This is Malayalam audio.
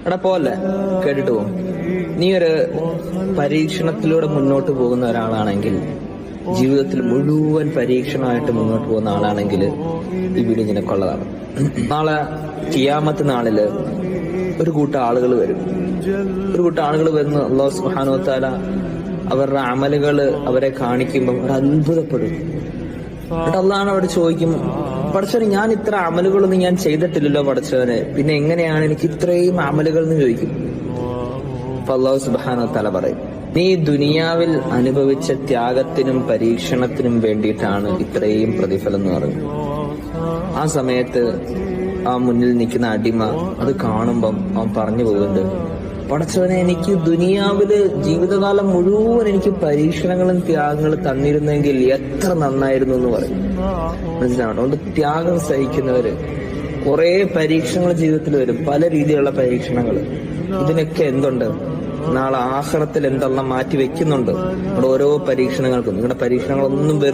എടാ പോലെ കേട്ടിട്ട് പോകും. നീ ഒരു പരീക്ഷണത്തിലൂടെ മുന്നോട്ട് പോകുന്ന ഒരാളാണെങ്കിൽ, ജീവിതത്തിൽ മുഴുവൻ പരീക്ഷണമായിട്ട് മുന്നോട്ട് പോകുന്ന ആളാണെങ്കിൽ ഈ വീഡിയോ നിനക്കുള്ളതാണ്. നാളെ ഖിയാമത്ത് നാളില് ഒരു കൂട്ടം ആളുകൾ വരും. വരുന്ന അല്ലാഹു സുബ്ഹാനഹു വ തആല അവരുടെ അമലുകള് അവരെ കാണിക്കുമ്പോൾ അവർ അത്ഭുതപ്പെടും. എന്നിട്ട് അള്ളാഹു അവിടെ ചോദിക്കും, പടച്ചവനെ, ഞാൻ ഇത്ര അമലുകളൊന്നും ഞാൻ ചെയ്തിട്ടില്ലല്ലോ പടച്ചവനെ, പിന്നെ എങ്ങനെയാണ് എനിക്ക് ഇത്രയും അമലുകൾ എന്ന് ചോദിക്കും. അപ്പൊ അല്ലാഹു സുബ്ഹാനഹു വ തആല പറയും, നീ ദുനിയാവിൽ അനുഭവിച്ച ത്യാഗത്തിനും പരീക്ഷണത്തിനും വേണ്ടിയിട്ടാണ് ഇത്രയും പ്രതിഫലം എന്ന് പറഞ്ഞു. ആ സമയത്ത് ആ മുന്നിൽ നിൽക്കുന്ന അടിമ അത് കാണുമ്പം അവൻ പറഞ്ഞു പോകുന്നുണ്ട്, പടച്ചവനെ, എനിക്ക് ദുനിയാവില് ജീവിതകാലം മുഴുവൻ എനിക്ക് പരീക്ഷണങ്ങളും ത്യാഗങ്ങളും തന്നിരുന്നെങ്കിൽ എത്ര നന്നായിരുന്നു എന്ന് പറയും. മനസ്സിലാവണം. അതുകൊണ്ട് ത്യാഗം സഹിക്കുന്നവര് കുറെ പരീക്ഷണങ്ങൾ ജീവിതത്തിൽ വരും, പല രീതിയിലുള്ള പരീക്ഷണങ്ങൾ. ഇതിനൊക്കെ എന്തുണ്ട്? നാളെ ആഖിറത്തിൽ എന്തെല്ലാം മാറ്റി വെക്കുന്നുണ്ട്. നമ്മുടെ ഓരോ പരീക്ഷണങ്ങൾക്കും. നിങ്ങളുടെ പരീക്ഷണങ്ങളൊന്നും വെറുതെ